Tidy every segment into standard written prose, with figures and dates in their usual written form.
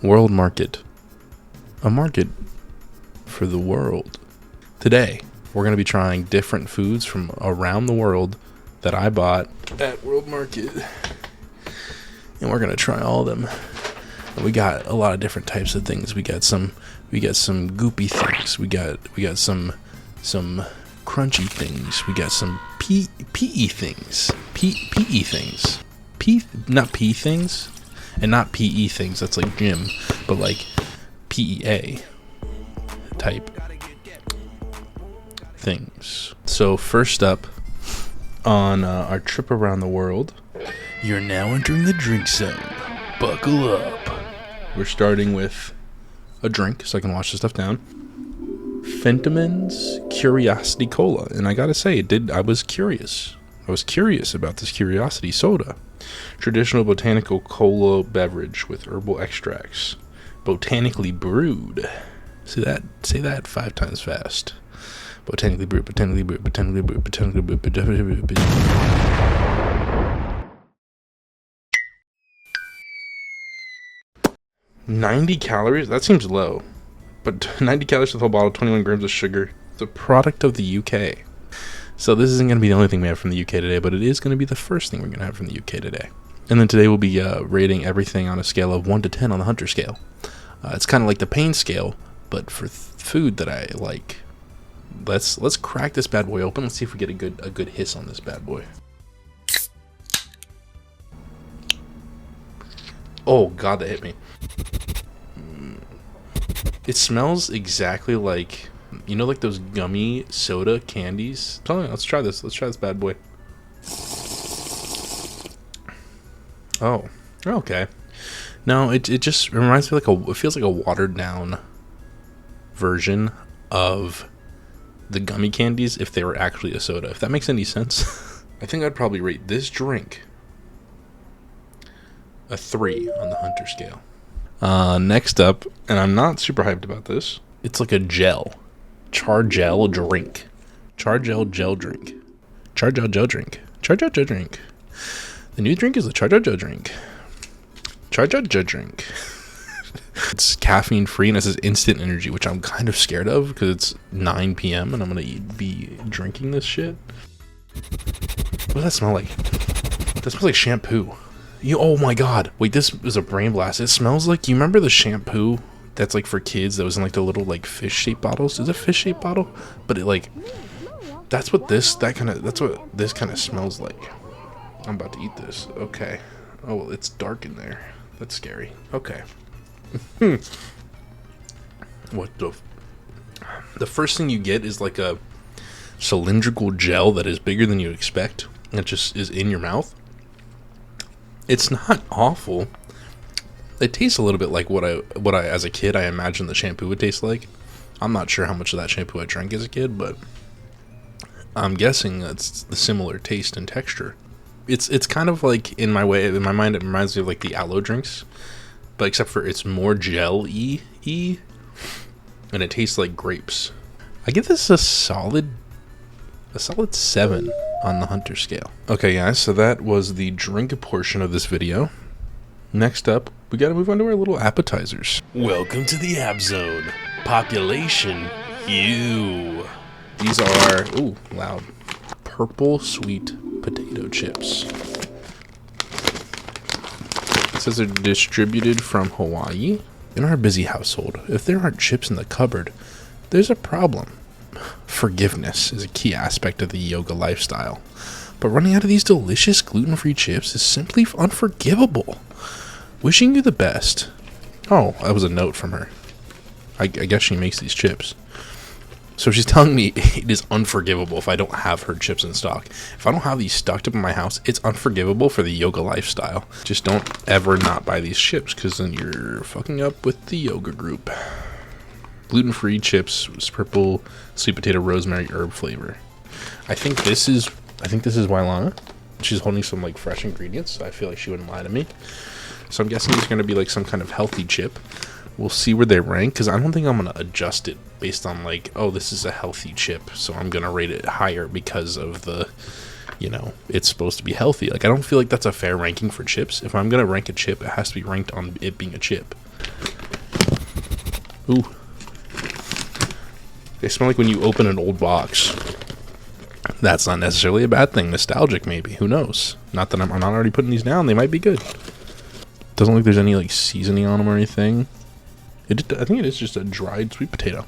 World Market. A market for the world. Today, we're going to be trying different foods from around the world that I bought at World Market. And we're going to try all of them. And we got a lot of different types of things. We got some goopy things. We got some crunchy things. We got some PE things. PE things. Not P things. And not PE things. That's like gym. But like PEA type things. So first up on our trip around the world, you're now entering the drink zone. Buckle up. We're starting with a drink so I can wash the stuff down. Fentiman's Curiosity Cola. And I gotta say, I was curious. I was curious about this Curiosity soda. Traditional botanical cola beverage with herbal extracts. Botanically brewed. Say that 5 times fast. Botanically brewed, botanically brewed, botanically brewed, botanically brewed, botanically brewed. 90 calories? That seems low. But 90 calories for the whole bottle, 21 grams of sugar. It's a product of the UK. So this isn't going to be the only thing we have from the UK today, but it is going to be the first thing we're going to have from the UK today. And then today we'll be rating everything on a scale of 1 to 10 on the Hunter scale. It's kind of like the pain scale, but for food that I like. Let's crack this bad boy open. Let's see if we get a good hiss on this bad boy. Oh god, that hit me. It smells exactly like, you know, like those gummy soda candies. Tell me, let's try this. Let's try this bad boy. Oh, okay. No, it just reminds me it feels like a watered down version of the gummy candies if they were actually a soda. If that makes any sense. I think I'd probably rate this drink a 3 on the Hunter scale. Next up, and I'm not super hyped about this, it's like a gel. Char gel drink. Char gel drink. Char gel drink. Char gel drink. The new drink is the Char gel drink. Char gel drink. It's caffeine free and it says instant energy, which I'm kind of scared of because it's 9 p.m. and I'm going to be drinking this shit. What does that smell like? That smells like shampoo. Oh my god. Wait, this is a brain blast. It smells like, you remember the shampoo that's like for kids that was in like the little like fish shaped bottles? Is it a fish shaped bottle? But it like, that's what this kind of smells like. I'm about to eat this. Okay. Oh, well, it's dark in there. That's scary. Okay. What the first thing you get is like a cylindrical gel that is bigger than you expect. It just is in your mouth. It's not awful. It tastes a little bit like what I as a kid I imagined the shampoo would taste like. I'm not sure how much of that shampoo I drank as a kid, but I'm guessing that's the similar taste and texture. It's kind of like in my mind it reminds me of like the aloe drinks, but except for it's more gel-y and it tastes like grapes. I give this a solid 7 on the Hunter scale. Okay guys, so that was the drink portion of this video. Next up, we gotta move on to our little appetizers. Welcome to the Ab Zone. Population you. These are, ooh, loud, purple sweet potato chips. It says they're distributed from Hawaii. In our busy household, if there aren't chips in the cupboard, there's a problem. Forgiveness is a key aspect of the yoga lifestyle, but running out of these delicious gluten-free chips is simply unforgivable. Wishing you the best. Oh, that was a note from her. I guess she makes these chips. So she's telling me it is unforgivable if I don't have her chips in stock. If I don't have these stocked up in my house, it's unforgivable for the yoga lifestyle. Just don't ever not buy these chips, because then you're fucking up with the yoga group. Gluten-free chips, purple sweet potato rosemary herb flavor. I think this is Wailana. She's holding some like fresh ingredients, so I feel like she wouldn't lie to me. So I'm guessing it's going to be like some kind of healthy chip. We'll see where they rank, because I don't think I'm going to adjust it based on like, oh, this is a healthy chip, so I'm going to rate it higher because of the, you know, it's supposed to be healthy. Like, I don't feel like that's a fair ranking for chips. If I'm going to rank a chip, it has to be ranked on it being a chip. Ooh. They smell like when you open an old box. That's not necessarily a bad thing. Nostalgic, maybe. Who knows? Not that I'm not already putting these down. They might be good. Doesn't look like there's any like seasoning on them or anything. I think it is just a dried sweet potato.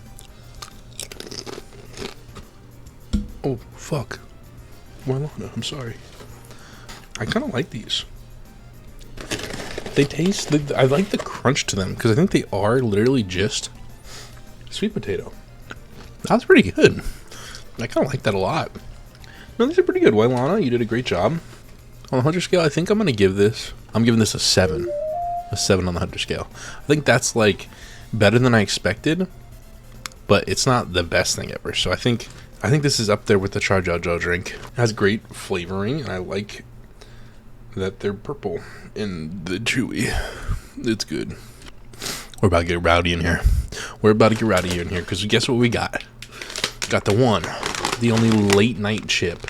Oh, fuck. Marlana, I'm sorry. I kind of like these. They taste... I like the crunch to them, because I think they are literally just sweet potato. That's pretty good. I kind of like that a lot. No, these are pretty good. Wailana, you did a great job. On the 100 scale, I think I'm going to give this... I'm giving this a 7. A 7 on the 100 scale. I think that's, like, better than I expected, but it's not the best thing ever. So I think this is up there with the Charjojo drink. It has great flavoring, and I like that they're purple in the chewy. It's good. We're about to get rowdy in here. Because guess what we got? Got the one, the only late night chip.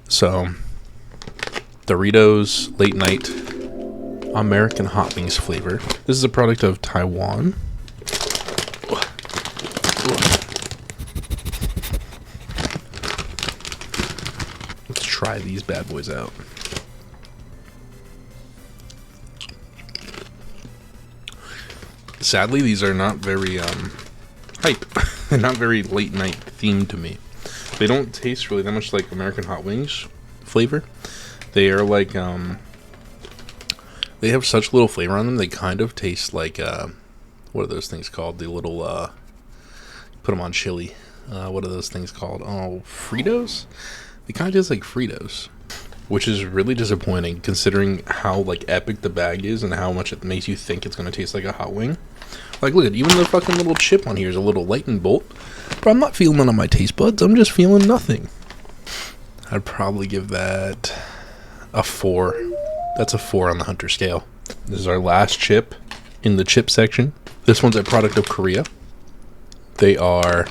So, Doritos late night American hot wings flavor. This is a product of Taiwan. Let's try these bad boys out. Sadly, these are not very hype. They're not very late night themed to me. They don't taste really that much like American hot wings flavor. They are like they have such little flavor on them. They kind of taste like what are those things called? The little put them on chili. What are those things called? Oh, Fritos. They kind of taste like Fritos, which is really disappointing considering how like epic the bag is and how much it makes you think it's gonna taste like a hot wing. Like, look at even the fucking little chip on here is a little lightning bolt, but I'm not feeling none on my taste buds. I'm just feeling nothing. I'd probably give that a 4. That's a 4 on the Hunter scale. This is our last chip in the chip section. This one's a product of Korea. They are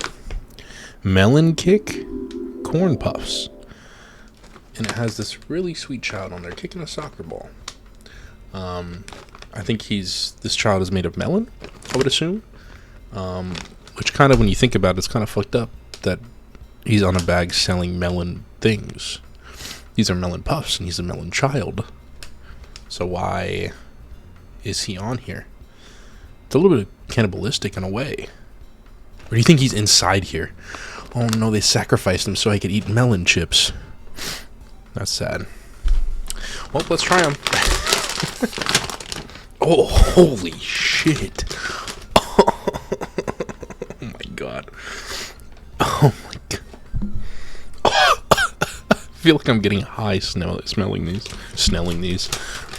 Melon Kick Corn Puffs. And it has this really sweet child on there kicking a soccer ball. I think this child is made of melon, I would assume. Which kind of, when you think about it, it's kind of fucked up that he's on a bag selling melon things. These are melon puffs, and he's a melon child. So why is he on here? It's a little bit cannibalistic in a way. Or do you think he's inside here? Oh no, they sacrificed him so I could eat melon chips. That's sad. Well, let's try them. Oh, holy shit. Oh my god. Oh my god. I feel like I'm getting high smelling these.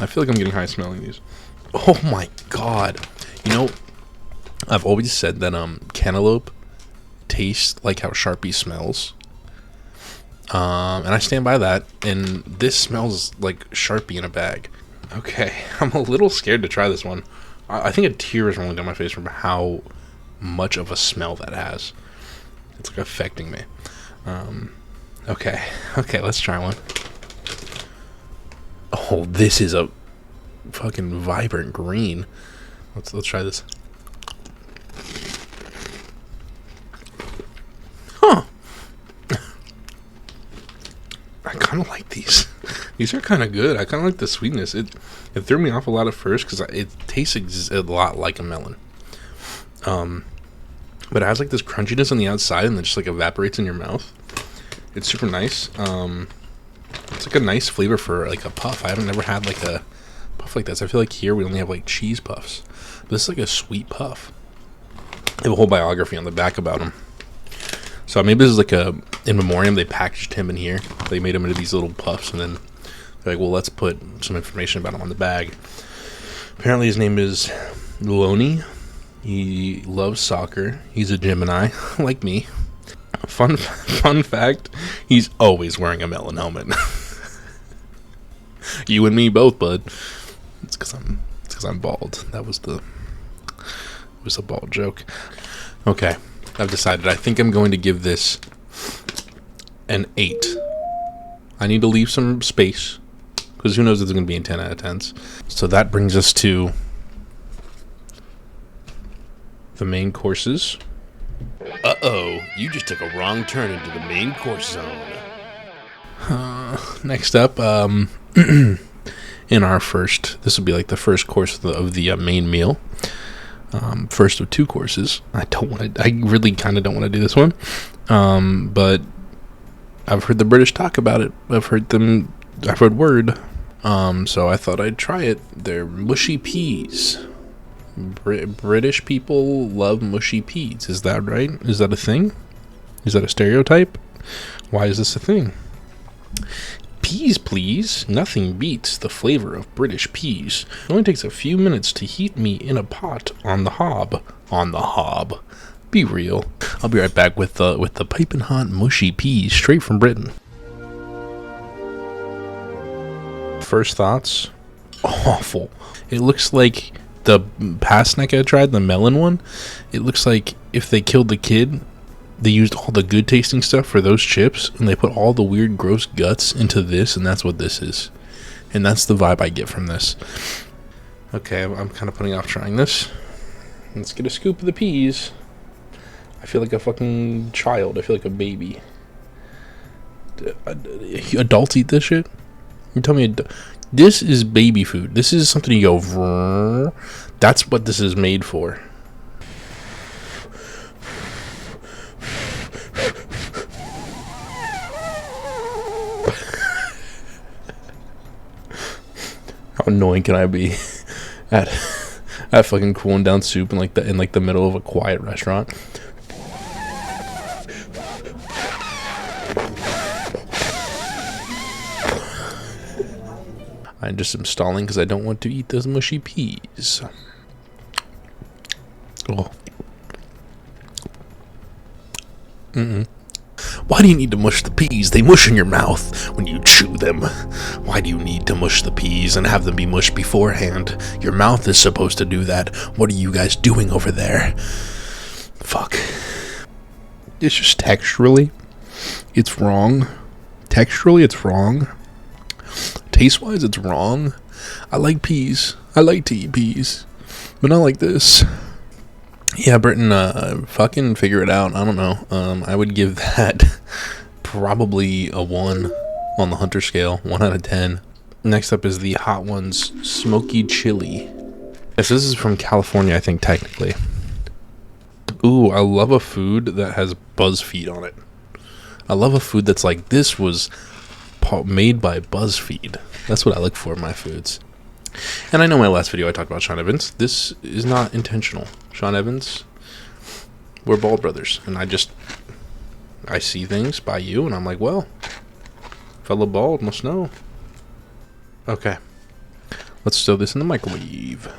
I feel like I'm getting high smelling these. Oh my god. You know, I've always said that cantaloupe tastes like how Sharpie smells. And I stand by that. And this smells like Sharpie in a bag. Okay, I'm a little scared to try this one. I think a tear is rolling down my face from how much of a smell that has. It's like affecting me. Okay, let's try one. Oh, this is a fucking vibrant green. Let's try this. Huh. I kind of like these. These are kind of good. I kind of like the sweetness. It threw me off a lot at first because it tastes a lot like a melon. But it has like this crunchiness on the outside and then just like evaporates in your mouth. It's super nice. It's like a nice flavor for like a puff. I haven't never had like a puff like this. I feel like here we only have like cheese puffs. But this is like a sweet puff. They have a whole biography on the back about him. So maybe this is like a in memoriam. They packaged him in here. They made him into these little puffs, and then they're like, well, let's put some information about him on the bag. Apparently his name is Loney. He loves soccer. He's a Gemini, like me. Fun fact, he's always wearing a melon helmet. You and me both, bud. It's because I'm bald. That was a bald joke. Okay, I've decided. I think I'm going to give this an 8. I need to leave some space because who knows if it's going to be in 10 out of 10s. So that brings us to the main courses. Uh-oh, you just took a wrong turn into the main course zone. Next up, in our first, this will be like the first course of the main meal. First of 2 courses. I really kind of don't want to do this one. But I've heard the British talk about it. I've heard word. So I thought I'd try it. They're mushy peas. British people love mushy peas. Is that right? Is that a thing? Is that a stereotype? Why is this a thing? Peas, please. Nothing beats the flavor of British peas. It only takes a few minutes to heat me in a pot on the hob. On the hob. Be real. I'll be right back with the piping hot mushy peas straight from Britain. First thoughts. Awful. It looks like the past snack I tried, the melon one. It looks like if they killed the kid, they used all the good tasting stuff for those chips, and they put all the weird gross guts into this, and that's what this is. And that's the vibe I get from this. Okay, I'm kind of putting off trying this. Let's get a scoop of the peas. I feel like a fucking child. I feel like a baby. Adults eat this shit? You tell me this is baby food. This is something you go, vrr. That's what this is made for. How annoying can I be at fucking cooling down soup in the middle of a quiet restaurant? I just am stalling because I don't want to eat those mushy peas. Oh. Why do you need to mush the peas? They mush in your mouth when you chew them. Why do you need to mush the peas and have them be mushed beforehand? Your mouth is supposed to do that. What are you guys doing over there? Fuck. It's just texturally, it's wrong. Texturally, it's wrong. Taste-wise, it's wrong. I like peas. I like to eat peas. But not like this. Yeah, Britain, fucking figure it out. I don't know. I would give that probably a 1 on the Hunter scale. 1 out of 10. Next up is the Hot Ones Smoky Chili. Yes, this is from California, I think, technically. Ooh, I love a food that has BuzzFeed on it. I love a food that's like, this was made by BuzzFeed. That's what I look for in my foods. And I know my last video I talked about Sean Evans. This is not intentional. Sean Evans, we're bald brothers. And I see things by you and I'm like, well, fellow bald must know. Okay. Let's throw this in the microwave.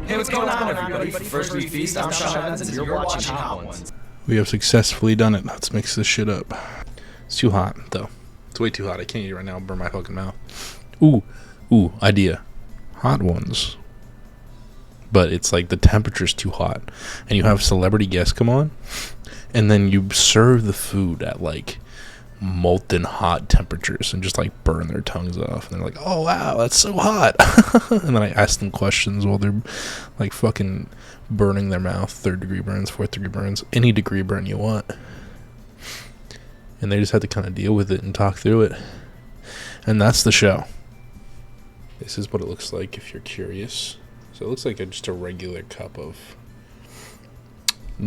Hey, what's going on, everybody? First we feast, I'm Sean Evans, and you're watching Hot Ones. We have successfully done it. Let's mix this shit up. It's too hot, though. It's way too hot. I can't eat it right now. I'll burn my fucking mouth. Ooh, idea. Hot Ones. But it's like the temperature's too hot. And you have celebrity guests come on. And then you serve the food at like molten hot temperatures and just like burn their tongues off. And they're like, oh wow, that's so hot. And then I ask them questions while they're like fucking burning their mouth. 3rd degree burns, 4th degree burns, any degree burn you want. And they just had to kind of deal with it and talk through it. And that's the show. This is what it looks like if you're curious. So it looks like just a regular cup of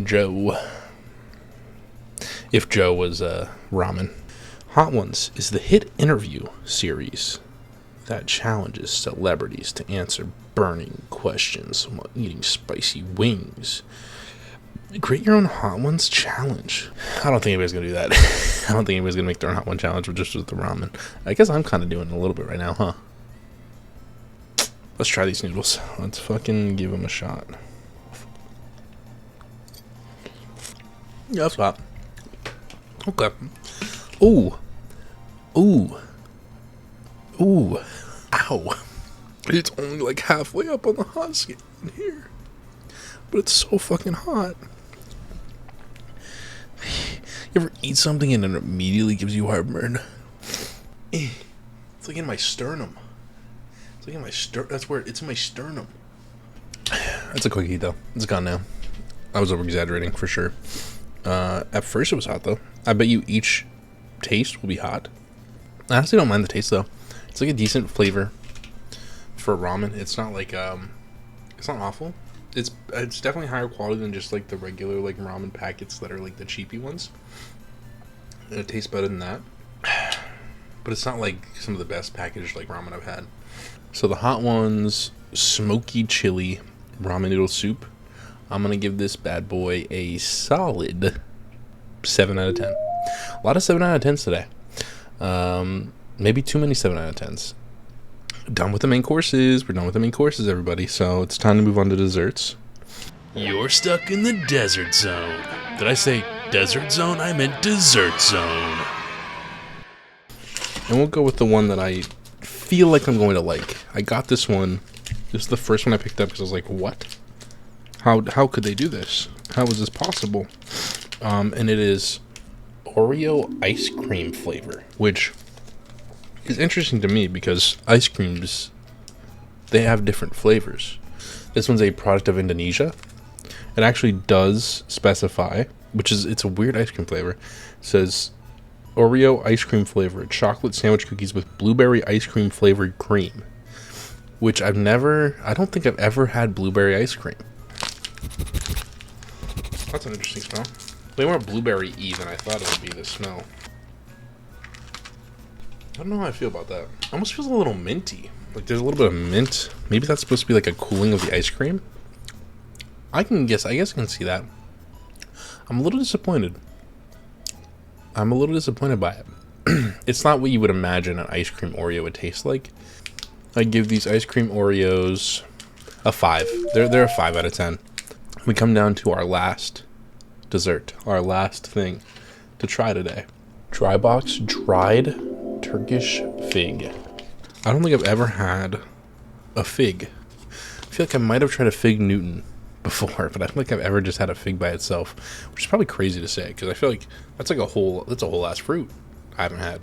Joe. If Joe was ramen. Hot Ones is the hit interview series that challenges celebrities to answer burning questions while eating spicy wings. Create your own Hot Ones challenge. I don't think anybody's going to do that. I don't think anybody's going to make their own Hot One challenge just with the ramen. I guess I'm kind of doing it a little bit right now, huh? Let's try these noodles. Let's fucking give them a shot. Yeah, that's hot. Okay. Ooh. Ow. It's only like halfway up on the hot scale in here. But it's so fucking hot. You ever eat something and it immediately gives you heartburn? It's like in my sternum. It's like in my that's where it's in my sternum. That's a quick eat though. It's gone now. I was over exaggerating for sure. At first it was hot though. I bet you each taste will be hot. I honestly don't mind the taste though. It's like a decent flavor for ramen. It's not like it's not awful. It's definitely higher quality than just like the regular like ramen packets that are like the cheapy ones. And it tastes better than that. But it's not like some of the best packaged like ramen I've had. So the hot ones, smoky chili ramen noodle soup. I'm gonna give this bad boy a solid 7 out of 10. A lot of 7 out of 10s today. Maybe too many 7 out of 10s. Done with the main courses. We're done with the main courses, everybody. So it's time to move on to desserts. You're stuck in the desert zone. Did I say desert zone? I meant dessert zone. And we'll go with the one that I feel like I'm going to like. I got this one. This is the first one I picked up because I was like, what? How could they do this? How is this possible? And it is Oreo ice cream flavor, which is interesting to me because ice creams, they have different flavors. This one's a product of Indonesia. It actually does specify, it's a weird ice cream flavor. It says Oreo ice cream flavor, chocolate sandwich cookies with blueberry ice cream flavored cream, which I don't think I've ever had blueberry ice cream. That's an interesting smell. Way more blueberry-y than I thought it would be, this smell. I don't know how I feel about that. It almost feels a little minty. Like there's a little bit of mint. Maybe that's supposed to be like a cooling of the ice cream. I guess I can see that. I'm a little disappointed. By it. It's not what you would imagine an ice cream Oreo would taste like. I give these ice cream Oreos a 5. They're a 5 out of 10. We come down to our last dessert, our last thing to try today. Dry Box dried Turkish fig. I don't think I've ever had a fig. I feel like I might have tried a fig Newton before, but I don't think I've ever just had a fig by itself, which is probably crazy to say because I feel like that's a whole ass fruit I haven't had.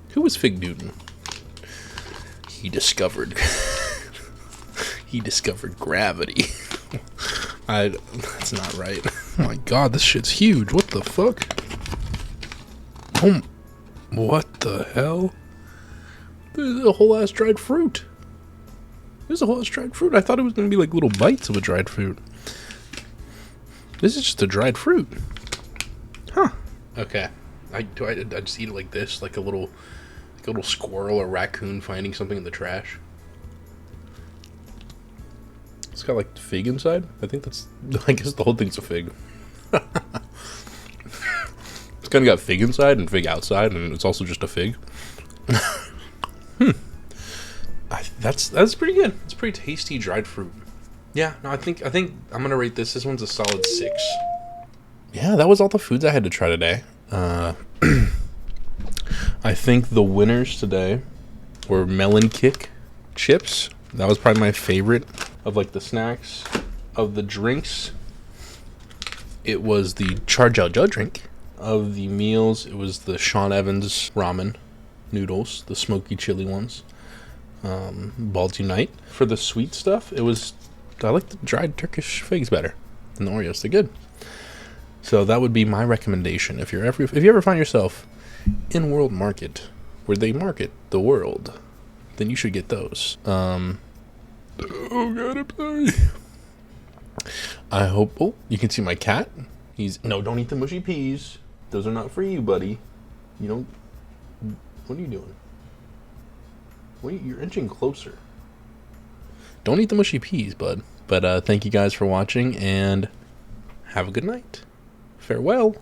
Who was Fig Newton? He discovered gravity. That's not right. Oh my god, this shit's huge. What the fuck? What the hell? There's a whole ass dried fruit. I thought it was gonna be like little bites of a dried fruit. This is just a dried fruit. Huh. Okay. I just eat it like this, like a little squirrel or raccoon finding something in the trash. It's got like fig inside. I guess the whole thing's a fig. It's kind of got fig inside and fig outside, and it's also just a fig. That's pretty good. It's pretty tasty dried fruit. Yeah, no, I think I'm gonna rate this. This one's a solid 6. Yeah, that was all the foods I had to try today. I think the winners today were Melon Kick chips. That was probably my favorite of like the snacks. Of the drinks, it was the Char Jiao Jiao drink. Of the meals, it was the Sean Evans ramen noodles, the smoky chili ones. Balls Unite. For the sweet stuff, I like the dried Turkish figs better than the Oreos. They're good. So that would be my recommendation. If you ever find yourself in World Market, where they market the world, then you should get those. Oh god, I'm sorry. I hope. Oh, you can see my cat. No, don't eat the mushy peas. Those are not for you, buddy. You don't. What are you doing? You're inching closer. Don't eat the mushy peas, bud. But thank you guys for watching, and have a good night. Farewell.